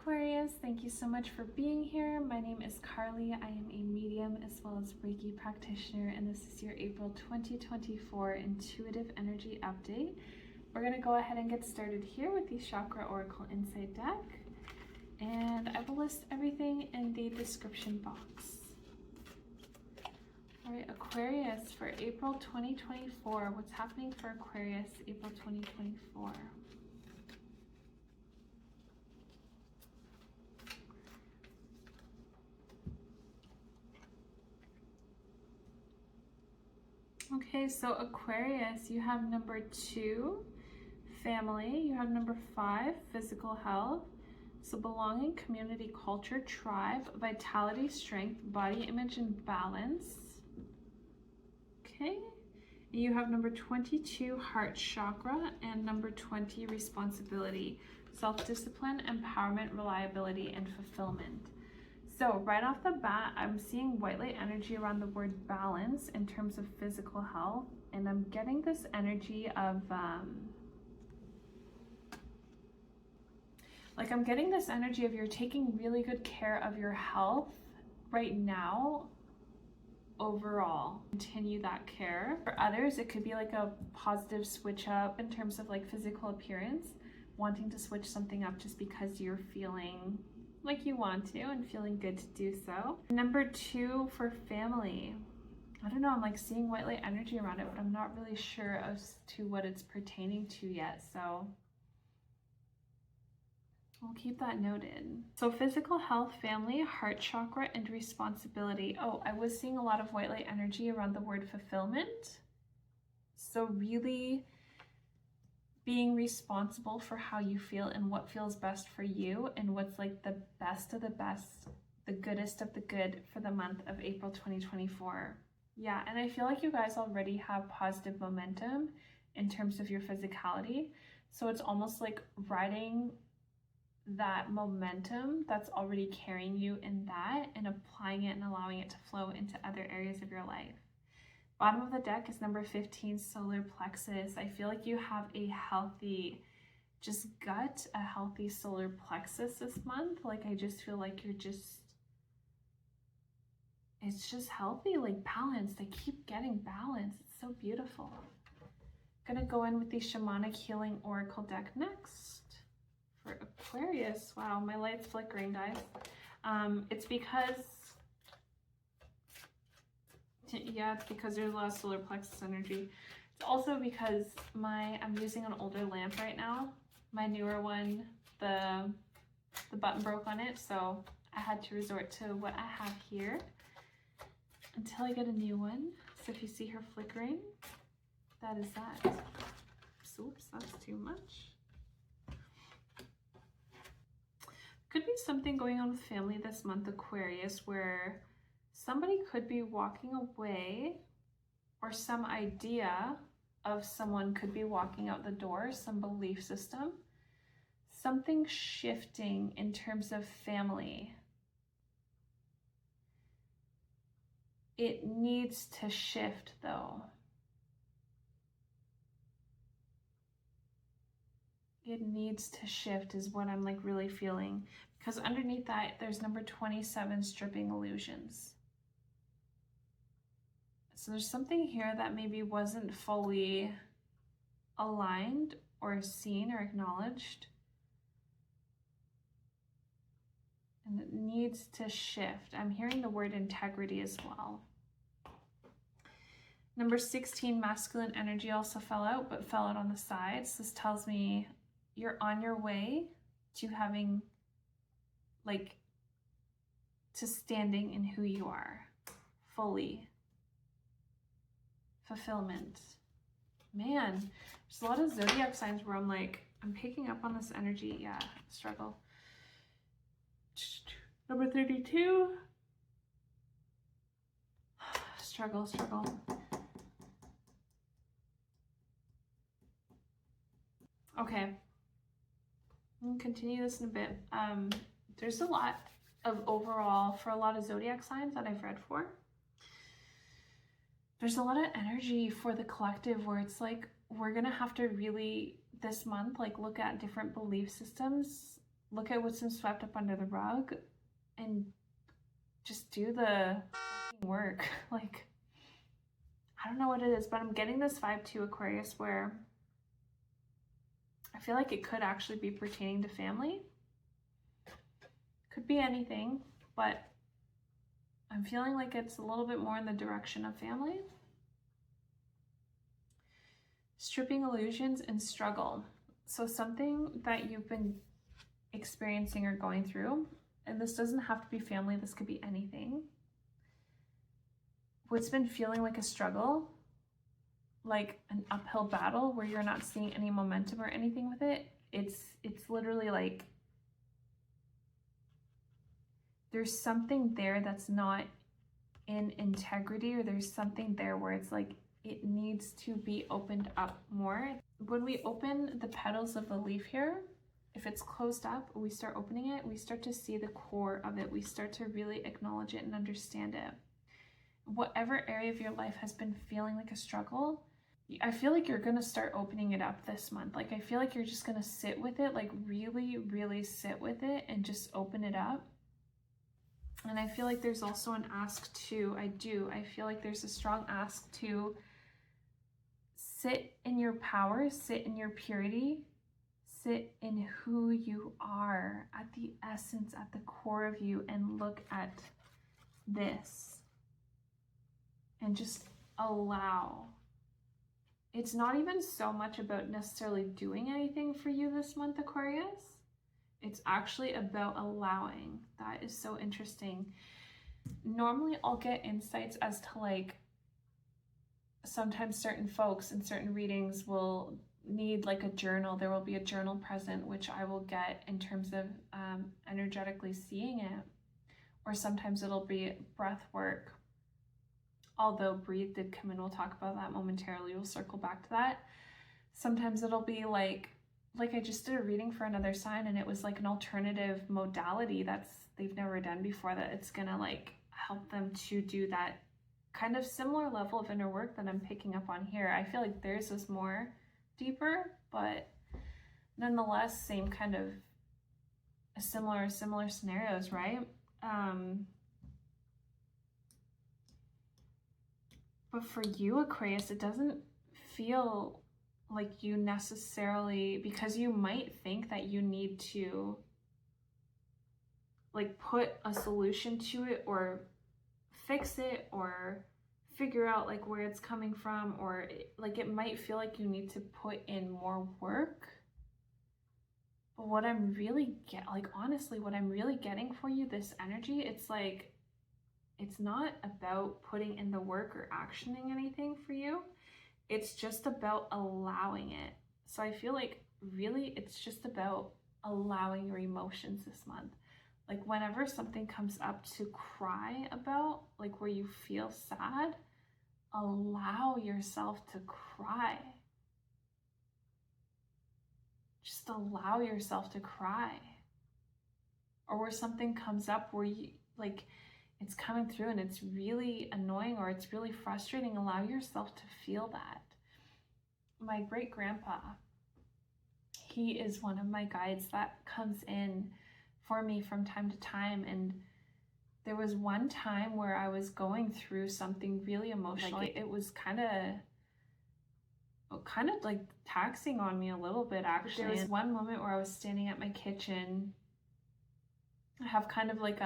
Aquarius, thank you so much for being here. My name is Carly. I am a medium as well as Reiki practitioner, and this is your April 2024 intuitive energy update. We're going to go ahead and get started here with the Chakra Oracle Insight deck, and I will list everything in the description box. All right, Aquarius, for April 2024, what's happening for Aquarius April 2024? Okay, so Aquarius, you have number 2, family. You have number 5, physical health. So belonging, community, culture, tribe, vitality, strength, body image, and balance. Okay, you have number 22, heart chakra, and number 20, responsibility, self-discipline, empowerment, reliability, and fulfillment. So right off the bat, I'm seeing white light energy around the word balance in terms of physical health. And I'm getting this energy of, I'm getting this energy of you're taking really good care of your health right now overall. Continue that care. For others, it could be like a positive switch up in terms of like physical appearance, wanting to switch something up just because you're feeling like you want to and feeling good to do so. Number 2, for family. I don't know, I'm like seeing white light energy around it, but I'm not really sure as to what it's pertaining to yet, so we'll keep that noted. So physical health, family, heart chakra, and responsibility. Oh, I was seeing a lot of white light energy around the word fulfillment. So really being responsible for how you feel and what feels best for you and what's like the best of the best, the goodest of the good for the month of April 2024. Yeah, and I feel like you guys already have positive momentum in terms of your physicality. So it's almost like riding that momentum that's already carrying you in that and applying it and allowing it to flow into other areas of your life. Bottom of the deck is number 15, solar plexus. I feel like you have a healthy, just gut, a healthy solar plexus this month. Like I just feel like you're just, it's just healthy, like balanced. I keep getting balanced. It's so beautiful. I'm gonna go in with the Shamanic Healing Oracle deck next. For Aquarius, wow, my light's flickering, guys. It's because there's a lot of solar plexus energy. It's also because I'm using an older lamp right now. My newer one, the button broke on it, so I had to resort to what I have here until I get a new one. So if you see her flickering, that is that. Oops, that's too much. Could be something going on with family this month, Aquarius, where somebody could be walking away, or some idea of someone could be walking out the door, some belief system, something shifting in terms of family. It needs to shift though. It needs to shift is what I'm like really feeling, because underneath that there's number 27, stripping illusions. So there's something here that maybe wasn't fully aligned or seen or acknowledged, and it needs to shift. I'm hearing the word integrity as well. Number 16, masculine energy also fell out, but fell out on the sides. This tells me you're on your way to having, like, to standing in who you are fully. Fulfillment. Man, there's a lot of zodiac signs where I'm like, I'm picking up on this energy. Yeah, struggle. Number 32. Struggle. Okay. We'll continue this in a bit. There's a lot of overall, for a lot of zodiac signs that I've read for, there's a lot of energy for the collective where it's like, we're gonna have to really this month, like, look at different belief systems look at what's been swept up under the rug and just do the fucking work. Like, I don't know what it is, but I'm getting this vibe too, Aquarius, where I feel like it could actually be pertaining to family. Could be anything, but I'm feeling like it's a little bit more in the direction of family. Stripping illusions and struggle. So something that you've been experiencing or going through, and this doesn't have to be family, this could be anything. What's been feeling like a struggle, like an uphill battle where you're not seeing any momentum or anything with it, it's literally like there's something there that's not in integrity, or there's something there where it's like it needs to be opened up more. When we open the petals of the leaf here, if it's closed up, we start opening it, we start to see the core of it. We start to really acknowledge it and understand it. Whatever area of your life has been feeling like a struggle, I feel like you're going to start opening it up this month. Like, I feel like you're just going to sit with it, like really, really sit with it and just open it up. And I feel like there's also an ask to, I feel like there's a strong ask to sit in your power, sit in your purity, sit in who you are at the essence, at the core of you, and look at this and just allow. It's not even so much about necessarily doing anything for you this month, Aquarius. It's actually about allowing. That is so interesting. Normally I'll get insights as to like, sometimes certain folks in certain readings will need like a journal. There will be a journal present, which I will get in terms of energetically seeing it. Or sometimes it'll be breath work. Although breathe did come in, we'll talk about that momentarily. We'll circle back to that. Sometimes it'll be like I just did a reading for another sign, and it was like an alternative modality that's they've never done before, that it's gonna like help them to do that kind of similar level of inner work that I'm picking up on here. I feel like theirs is more deeper, but nonetheless, same kind of similar scenarios, right? But for you, Aquarius, it doesn't feel like you necessarily, because you might think that you need to like put a solution to it or fix it or figure out like where it's coming from, or like it might feel like you need to put in more work. But what I'm really honestly, what I'm really getting for you, this energy, it's like, it's not about putting in the work or actioning anything for you. It's just about allowing it. So I feel like really it's just about allowing your emotions this month. Like whenever something comes up to cry about, like where you feel sad, allow yourself to cry. Just allow yourself to cry. Or where something comes up where you like, it's coming through and it's really annoying or it's really frustrating, allow yourself to feel that. My great grandpa, he is one of my guides that comes in for me from time to time. And there was one time where I was going through something really emotional. Like it was kind of like taxing on me a little bit, actually. There was one moment where I was standing at my kitchen. I have kind of like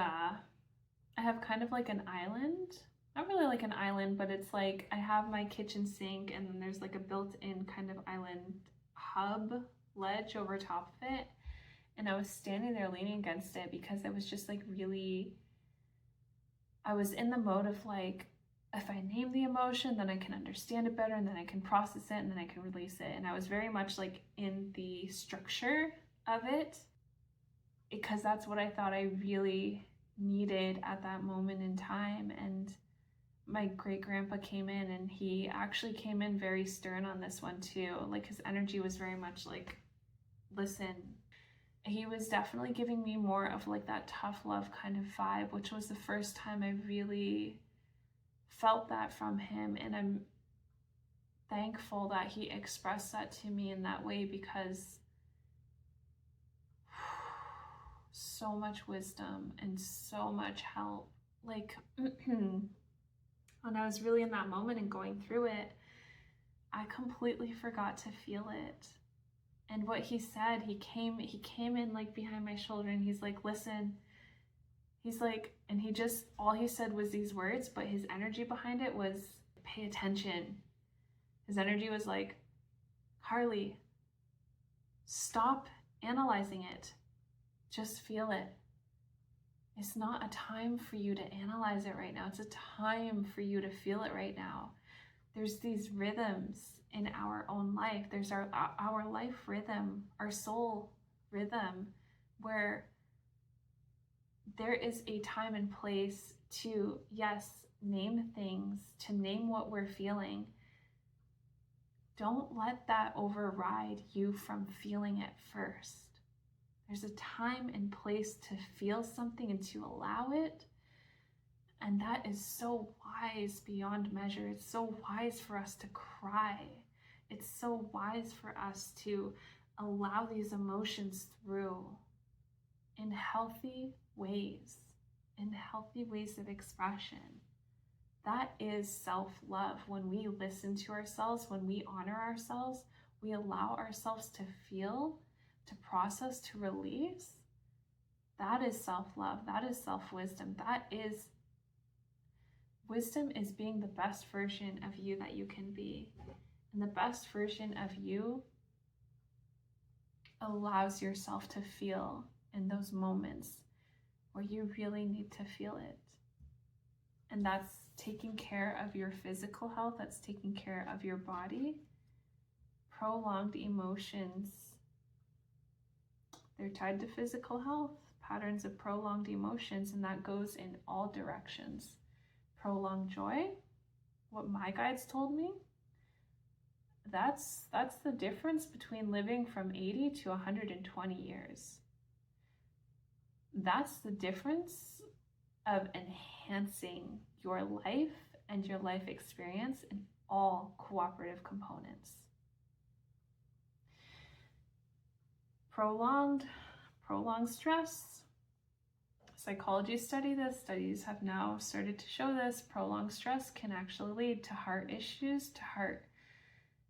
an island. Not really like an island, but it's like I have my kitchen sink and then there's like a built-in kind of island hub ledge over top of it. And I was standing there leaning against it because I was just like really, I was in the mode of like, if I name the emotion, then I can understand it better and then I can process it and then I can release it. And I was very much like in the structure of it because that's what I thought I really needed at that moment in time. And my great grandpa came in and he actually came in very stern on this one too. Like his energy was very much like, listen. He was definitely giving me more of like that tough love kind of vibe, which was the first time I really felt that from him. And I'm thankful that he expressed that to me in that way, because so much wisdom and so much help. Like, when I was really in that moment and going through it, I completely forgot to feel it. And what he said, he came in like behind my shoulder and he's like, listen, he's like, and he just, all he said was these words, but his energy behind it was, pay attention. His energy was like, Carly, stop analyzing it. Just feel it. It's not a time for you to analyze it right now. It's a time for you to feel it right now. There's these rhythms in our own life. There's our life rhythm, our soul rhythm, where there is a time and place to, yes, name things, to name what we're feeling. Don't let that override you from feeling it first. There's a time and place to feel something and to allow it. And that is so wise beyond measure. It's so wise for us to cry. It's so wise for us to allow these emotions through in healthy ways of expression. That is self-love. When we listen to ourselves, when we honor ourselves, we allow ourselves to feel, to process, to release. That is self-love. That is self-wisdom. Wisdom is being the best version of you that you can be. And the best version of you allows yourself to feel in those moments where you really need to feel it. And that's taking care of your physical health. That's taking care of your body. Prolonged emotions, they're tied to physical health, patterns of prolonged emotions, and that goes in all directions. Prolonged joy, what my guides told me, that's the difference between living from 80 to 120 years. That's the difference of enhancing your life and your life experience in all cooperative components. Prolonged stress. Psychology study this. Studies have now started to show this. Prolonged stress can actually lead to heart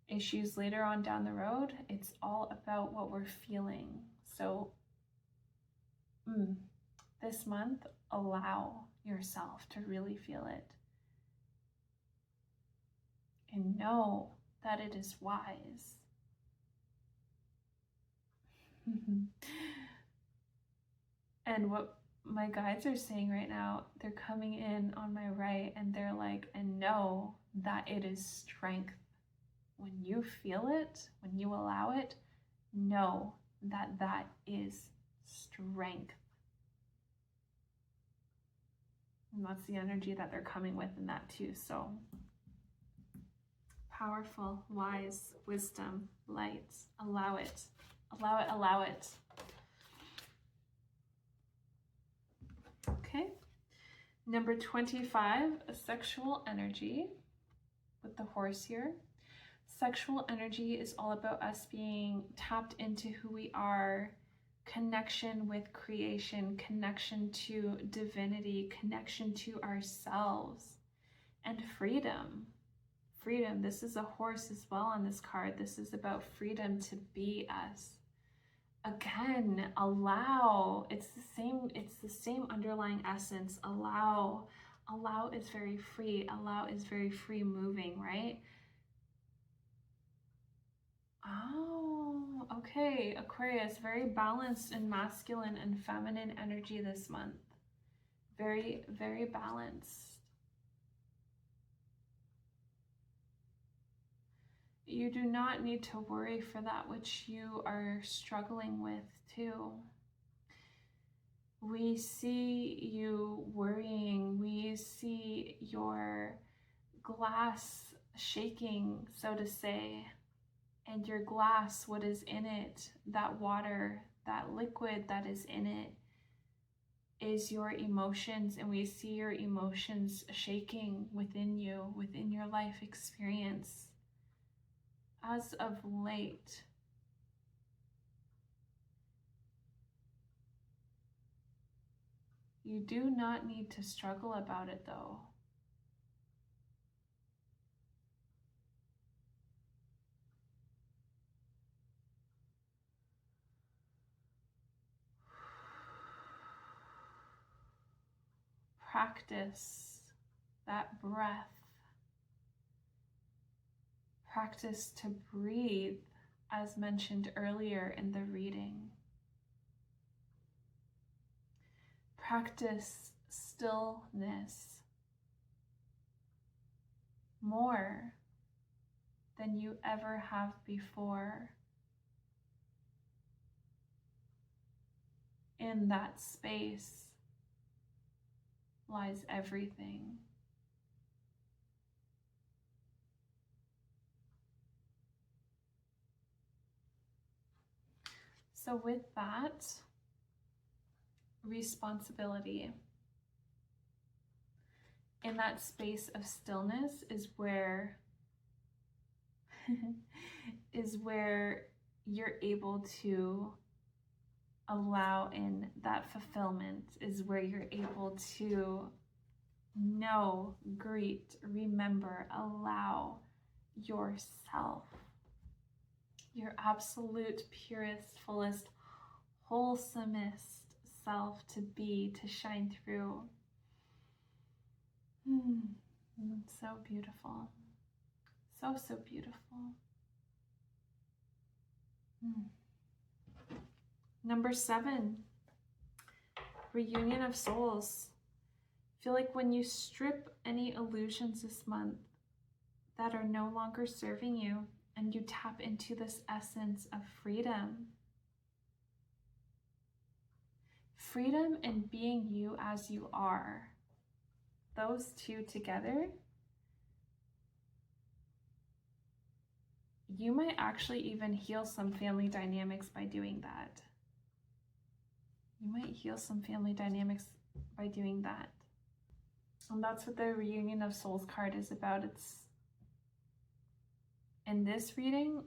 issues later on down the road. It's all about what we're feeling. So this month, allow yourself to really feel it. And know that it is wise. And what my guides are saying right now, they're coming in on my right and they're like, and know that it is strength. When you feel it, when you allow it, know that that is strength. And that's the energy that they're coming with in that too. So powerful, wise, wisdom, light, allow it. Allow it, allow it. Okay. Number 25, sexual energy with the horse here. Sexual energy is all about us being tapped into who we are, connection with creation, connection to divinity, connection to ourselves, and freedom. Freedom. This is a horse as well on this card. This is about freedom to be us. Again, allow. It's the same underlying essence. Allow is very free. Allow is very free moving, right? Oh, okay. Aquarius, very balanced in masculine and feminine energy this month. Very, very balanced. You do not need to worry for that which you are struggling with too. We see you worrying. We see your glass shaking, so to say. And your glass, what is in it, that water, that liquid that is in it, is your emotions. And we see your emotions shaking within you, within your life experience. As of late, You do not need to struggle about it though. Practice that breath. Practice to breathe, as mentioned earlier in the reading. Practice stillness more than you ever have before. In that space lies everything. So with that, responsibility. In that space of stillness is where you're able to allow in that fulfillment, is where you're able to know, greet, remember, allow yourself, your absolute, purest, fullest, wholesomest self to be, to shine through. So beautiful. So, so beautiful. Number 7, reunion of souls. I feel like when you strip any illusions this month that are no longer serving you and you tap into this essence of freedom. Freedom and being you as you are. Those two together, you might actually even heal some family dynamics by doing that. You might heal some family dynamics by doing that. And that's what the reunion of souls card is about. It's in this reading,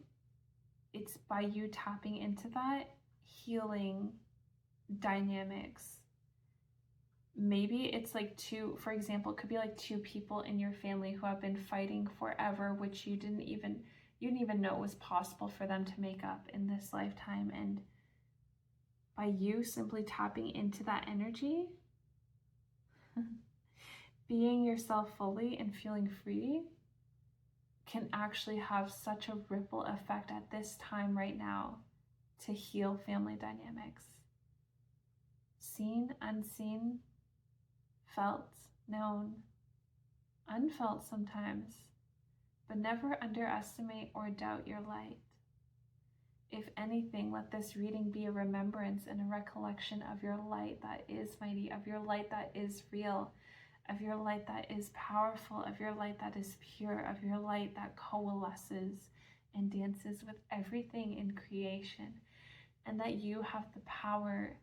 it's by you tapping into that, healing dynamics. Maybe it's like for example, it could be like 2 people in your family who have been fighting forever, which you didn't even know was possible for them to make up in this lifetime. And by you simply tapping into that energy, being yourself fully and feeling free can actually have such a ripple effect at this time right now to heal family dynamics. Seen, unseen, felt, known, unfelt sometimes, but never underestimate or doubt your light. If anything, let this reading be a remembrance and a recollection of your light that is mighty, of your light that is real, of your light that is powerful, of your light that is pure, of your light that coalesces and dances with everything in creation, and that you have the power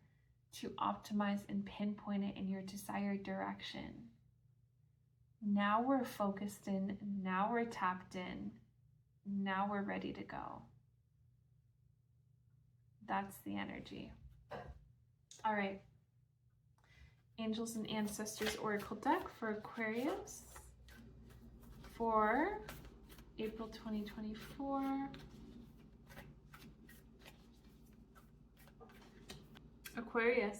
to optimize and pinpoint it in your desired direction. Now we're focused in, now we're tapped in, now we're ready to go. That's the energy. All right. Angels and Ancestors Oracle deck for Aquarius for April 2024. Aquarius,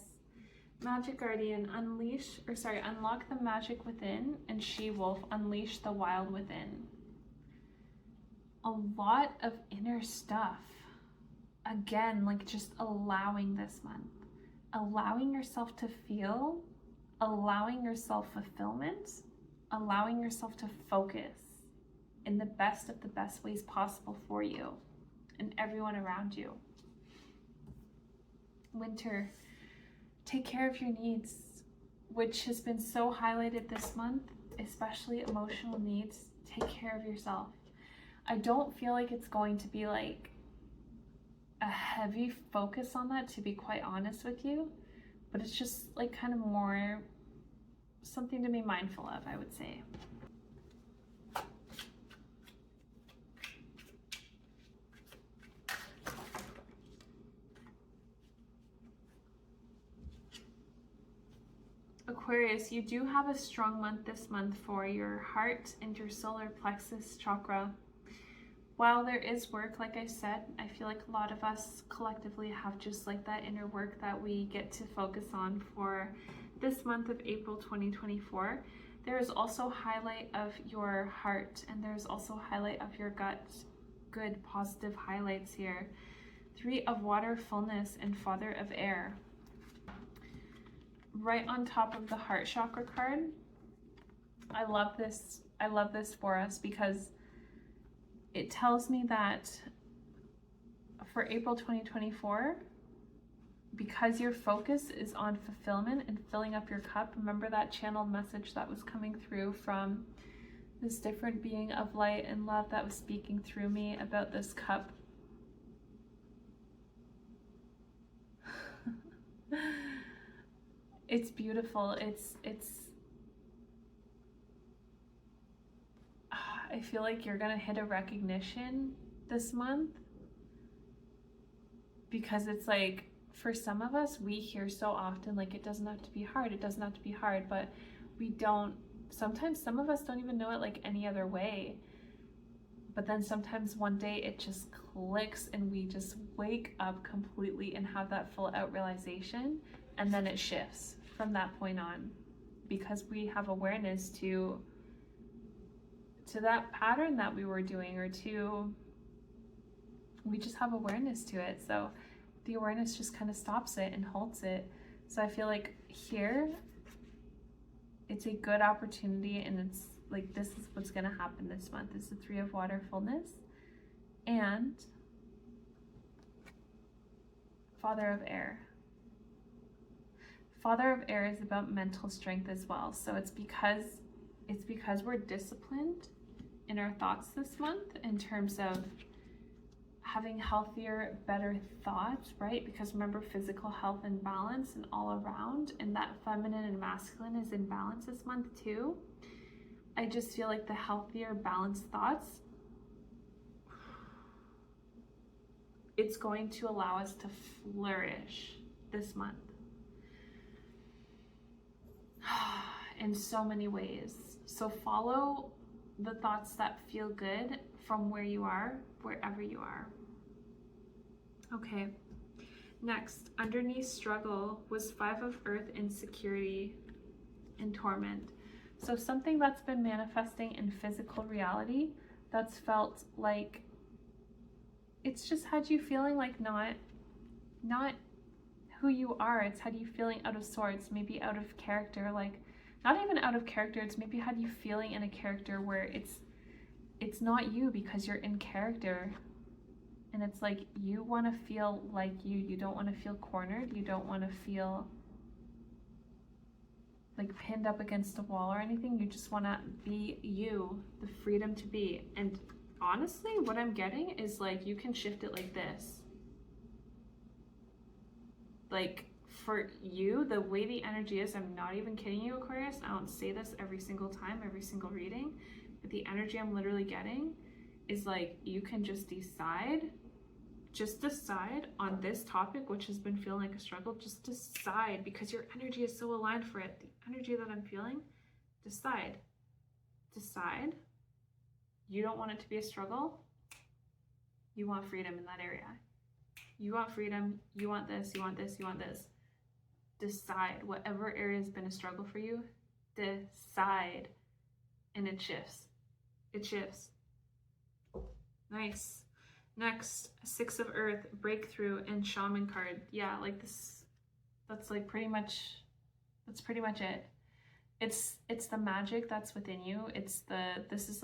Magic Guardian, unlock the magic within, and She-Wolf, unleash the wild within. A lot of inner stuff. Again, like just allowing this month. Allowing yourself to feel, allowing yourself fulfillment, allowing yourself to focus in the best of the best ways possible for you and everyone around you. Winter, take care of your needs, which has been so highlighted this month, especially emotional needs. Take care of yourself. I don't feel like it's going to be like a heavy focus on that, to be quite honest with you, but it's just like kind of more something to be mindful of, I would say. Aquarius, you do have a strong month this month for your heart and your solar plexus chakra. While there is work, like I said, I feel like a lot of us collectively have just like that inner work that we get to focus on for this month of April 2024. There is also highlight of your heart, and there's also highlight of your gut. Good positive highlights here. 3 of water, fullness, and father of air. Right on top of the heart chakra card. I love this for us because it tells me that for April 2024, because your focus is on fulfillment and filling up your cup, remember that channeled message that was coming through from this different being of light and love that was speaking through me about this cup. It's beautiful. I feel like you're gonna hit a recognition this month, because it's like, for some of us, we hear so often like, it doesn't have to be hard, it doesn't have to be hard, but we don't, sometimes some of us don't even know it like any other way. But then sometimes one day it just clicks and we just wake up completely and have that full out realization, and then it shifts from that point on, because we have awareness to that pattern that we were doing, or we just have awareness to it. So the awareness just kind of stops it and halts it. So I feel like here it's a good opportunity, and it's like, this is what's going to happen this month. It's the 3 of water, fullness, and father of air. Father of air is about mental strength as well. So it's because we're disciplined in our thoughts this month, in terms of having healthier, better thoughts, right? Because remember, physical health and balance and all around, and that feminine and masculine is in balance this month too. I just feel like the healthier, balanced thoughts, it's going to allow us to flourish this month in so many ways. So follow the thoughts that feel good from where you are, wherever you are. Okay, next, underneath struggle was 5 of earth, insecurity and torment. So something that's been manifesting in physical reality, that's felt like it's just had you feeling like not who you are. It's had you feeling out of sorts, maybe out of character, like not even out of character, it's maybe had you feeling in a character where it's not you, because you're in character. And it's like, you want to feel like you don't want to feel cornered, you don't want to feel like pinned up against a wall or anything. You just want to be you, the freedom to be. And honestly, what I'm getting is like, you can shift it like this. Like, for you, the way the energy is, I'm not even kidding you, Aquarius, I don't say this every single time, every single reading, but the energy I'm literally getting is like, you can just decide on this topic, which has been feeling like a struggle. Just decide, because your energy is so aligned for it. The energy that I'm feeling, decide. You don't want it to be a struggle. You want freedom in that area. You want freedom, you want this, you want this, you want this. Decide. Whatever area has been a struggle for you, decide. And it shifts. It shifts. Nice. Next, 6 of earth, breakthrough, and shaman card. Yeah, like this, that's like pretty much it. It's the magic that's within you. This is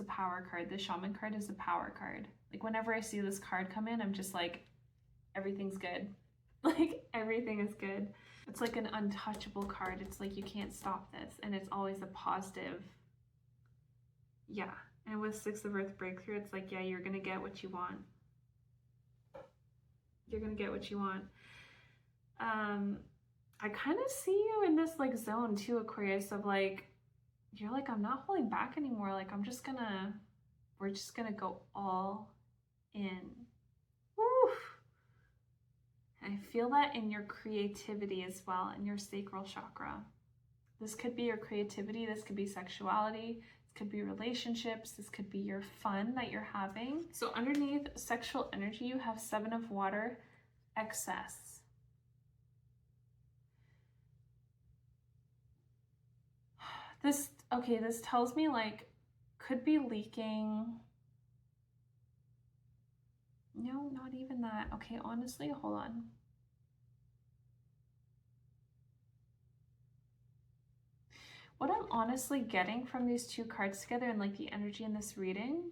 a power card. The shaman card is a power card. Like, whenever I see this card come in, I'm just like, everything's good. Like, everything is good. It's like an untouchable card. It's like, you can't stop this. And it's always a positive. Yeah. And with 6 of earth, breakthrough, it's like, yeah, you're going to get what you want. You're going to get what you want. I kind of see you in this like zone too, Aquarius, of like, you're like, I'm not holding back anymore. Like, we're just gonna go all in. Woo! I feel that in your creativity as well, in your sacral chakra. This could be your creativity, this could be sexuality, this could be relationships, this could be your fun that you're having. So underneath sexual energy, you have 7 of water, excess. This tells me like, could be leaking. No, not even that. Okay, honestly, hold on. What I'm honestly getting from these 2 cards together and like the energy in this reading,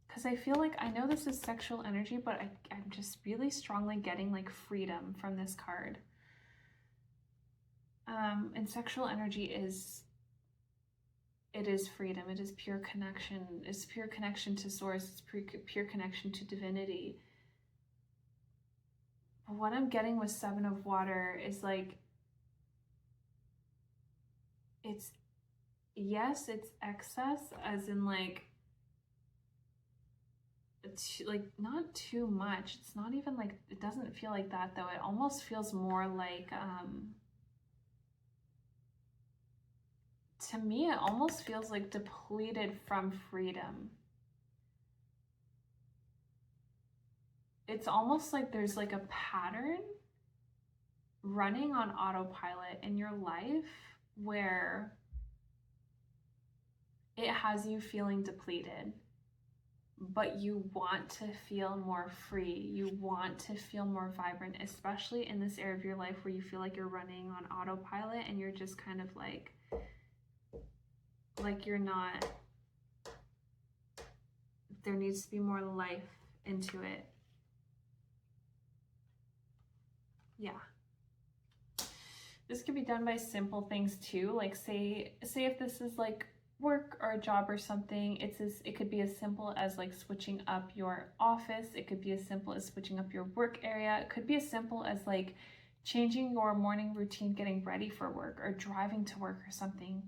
because I feel like I know this is sexual energy, but I'm just really strongly getting like freedom from this card. And sexual energy is freedom. It is pure connection. It's pure connection to source. It's pure connection to divinity. But what I'm getting with 7 of water is like, it's excess, as in like, it's like not too much. It's not even like, it doesn't feel like that though. It almost feels more like, to me, it almost feels like depleted from freedom. It's almost like there's like a pattern running on autopilot in your life where it has you feeling depleted, but you want to feel more free. You want to feel more vibrant, especially in this area of your life where you feel like you're running on autopilot and you're just kind of like you're not, there needs to be more life into it. Yeah. This could be done by simple things too. Like say if this is like work or a job or something, it could be as simple as like switching up your office. It could be as simple as switching up your work area. It could be as simple as like changing your morning routine, getting ready for work or driving to work or something.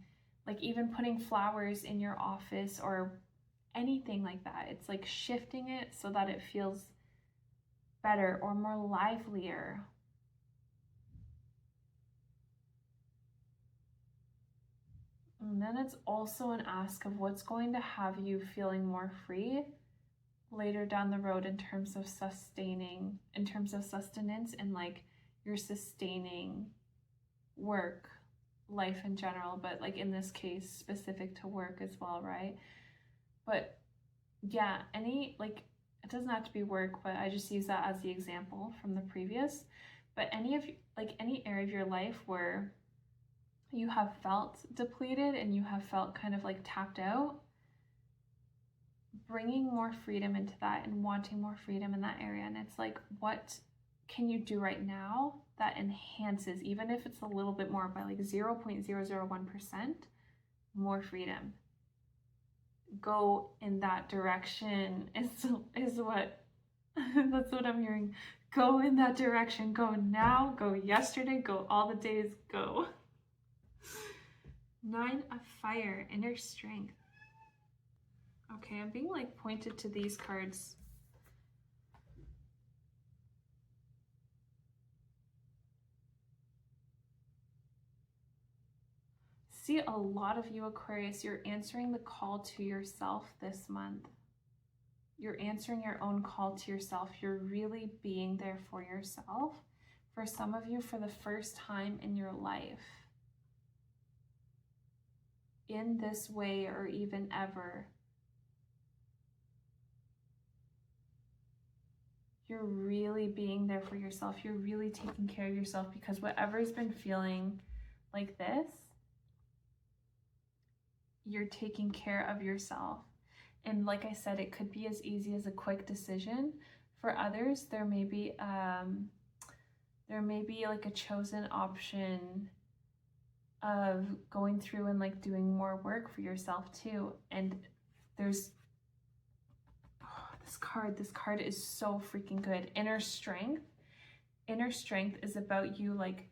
Like even putting flowers in your office or anything like that. It's like shifting it so that it feels better or more livelier. And then it's also an ask of what's going to have you feeling more free later down the road in terms of sustenance and like your sustaining work, life in general, but like in this case, specific to work as well, right? But yeah, it doesn't have to be work, but I just use that as the example from the previous. But any area of your life where you have felt depleted and you have felt kind of like tapped out, bringing more freedom into that and wanting more freedom in that area. And it's like, what can you do right now that enhances, even if it's a little bit more, by like 0.001% more freedom? Go in that direction is what that's what I'm hearing. Go in that direction. Go now, go yesterday, go all the days, go. 9 of fire, inner strength. Okay, I'm being like pointed to these cards. See, a lot of you Aquarius, you're answering the call to yourself this month. You're answering your own call to yourself. You're really being there for yourself. For some of you, for the first time in your life. In this way or even ever. You're really being there for yourself. You're really taking care of yourself, because whatever's been feeling like this, you're taking care of yourself. And like I said, it could be as easy as a quick decision. For others, there may be like a chosen option of going through and like doing more work for yourself too. And there's this card is so freaking good. Inner strength is about you like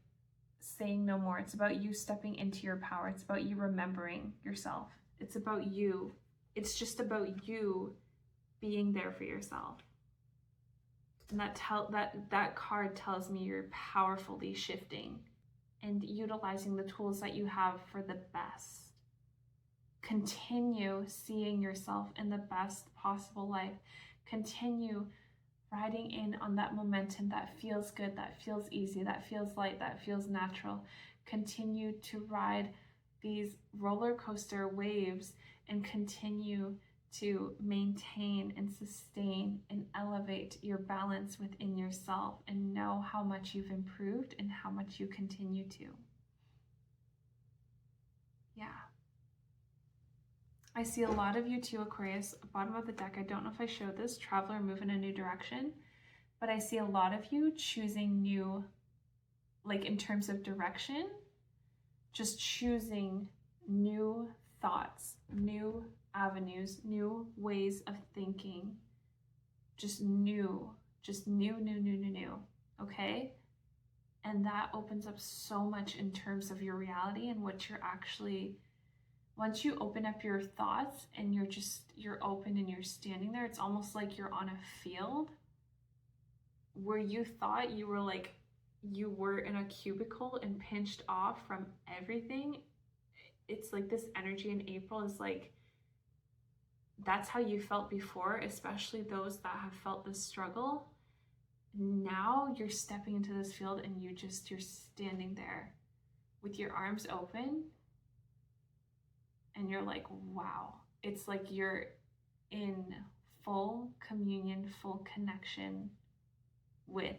saying no more. It's about you stepping into your power. It's about you remembering yourself. It's about you. It's just about you being there for yourself. And that card tells me you're powerfully shifting and utilizing the tools that you have for the best. Continue seeing yourself in the best possible life. Continue riding in on that momentum that feels good, that feels easy, that feels light, that feels natural. Continue to ride these roller coaster waves and continue to maintain and sustain and elevate your balance within yourself, and know how much you've improved and how much you continue to. Yeah. I see a lot of you too, Aquarius. Bottom of the deck, I don't know if I showed this, traveler, move in a new direction, but I see a lot of you choosing new, like in terms of direction, just choosing new thoughts, new avenues, new ways of thinking, just new, okay? And that opens up so much in terms of your reality and what you're actually, once you open up your thoughts and you're open and you're standing there, it's almost like you're on a field where you thought you were like, you were in a cubicle and pinched off from everything. It's like this energy in April is like, that's how you felt before, especially those that have felt this struggle. Now you're stepping into this field and you're standing there with your arms open and you're like, wow. It's like you're in full communion, full connection with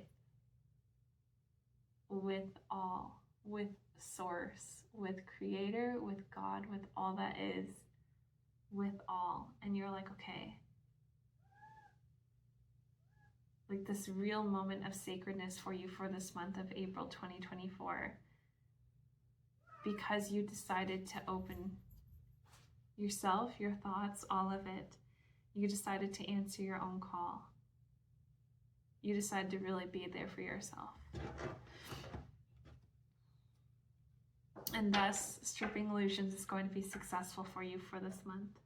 all, with source, with creator, with God, with all that is, with all. And you're like, okay, like this real moment of sacredness for you for this month of April 2024, because you decided to open yourself, your thoughts, all of it. You decided to answer your own call. You decided to really be there for yourself. And thus, stripping illusions is going to be successful for you for this month.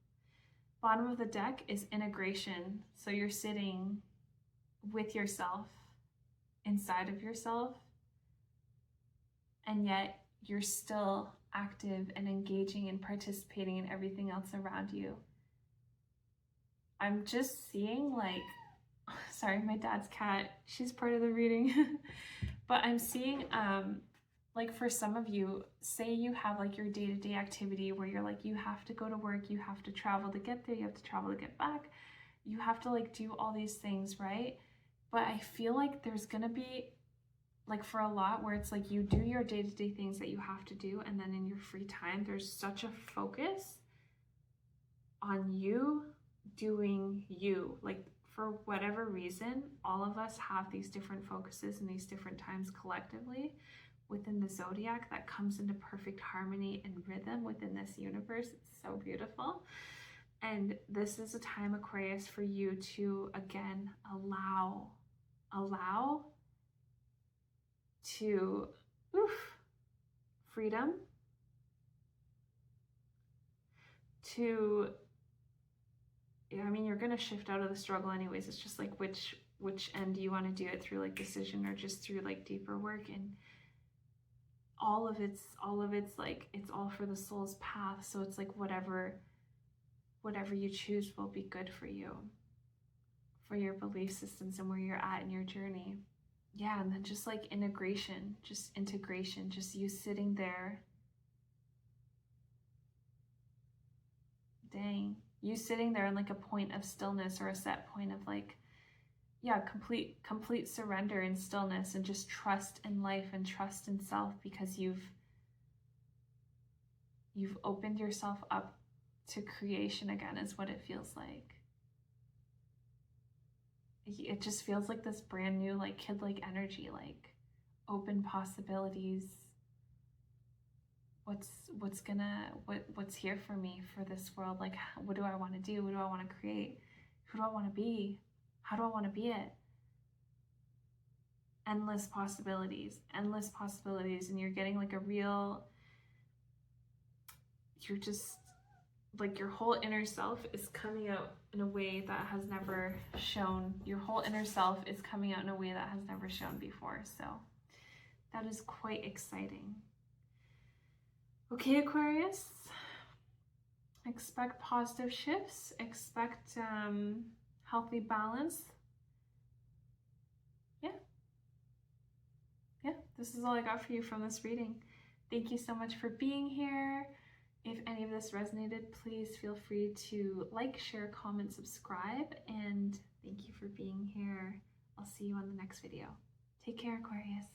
Bottom of the deck is integration. So you're sitting with yourself, inside of yourself, and yet you're still active and engaging and participating in everything else around you. I'm just seeing like, sorry, my dad's cat, she's part of the reading, but I'm seeing, like for some of you, say you have like your day-to-day activity where you're like, you have to go to work, you have to travel to get there, you have to travel to get back, you have to like do all these things, right? But I feel like there's gonna be like for a lot where it's like you do your day-to-day things that you have to do, and then in your free time, there's such a focus on you doing you. Like for whatever reason, all of us have these different focuses and these different times collectively within the zodiac that comes into perfect harmony and rhythm within this universe. It's so beautiful. And this is a time, Aquarius, for you to again allow to freedom, to, I mean, you're going to shift out of the struggle anyways. It's just like which end do you want to do it through, like decision or just through like deeper work. And all of it's like, it's all for the soul's path. So it's like whatever you choose will be good for you, for your belief systems and where you're at in your journey. Yeah, and then just like integration, just you sitting there. Dang, you sitting there in like a point of stillness or a set point of like, yeah, complete surrender and stillness, and just trust in life and trust in self, because you've opened yourself up to creation again, is what it feels like. It just feels like this brand new, like kid-like energy, like open possibilities. What's here for me for this world? Like, what do I want to do? What do I want to create? Who do I want to be? How do I want to be it? Endless possibilities, and you're getting like a real, like your whole inner self is coming out in a way that has never shown. Your whole inner self is coming out in a way that has never shown before. So that is quite exciting. Okay, Aquarius, expect positive shifts, expect healthy balance. Yeah, this is all I got for you from this reading. Thank you so much for being here. If any of this resonated, please feel free to like, share, comment, subscribe, and thank you for being here. I'll see you on the next video. Take care, Aquarius.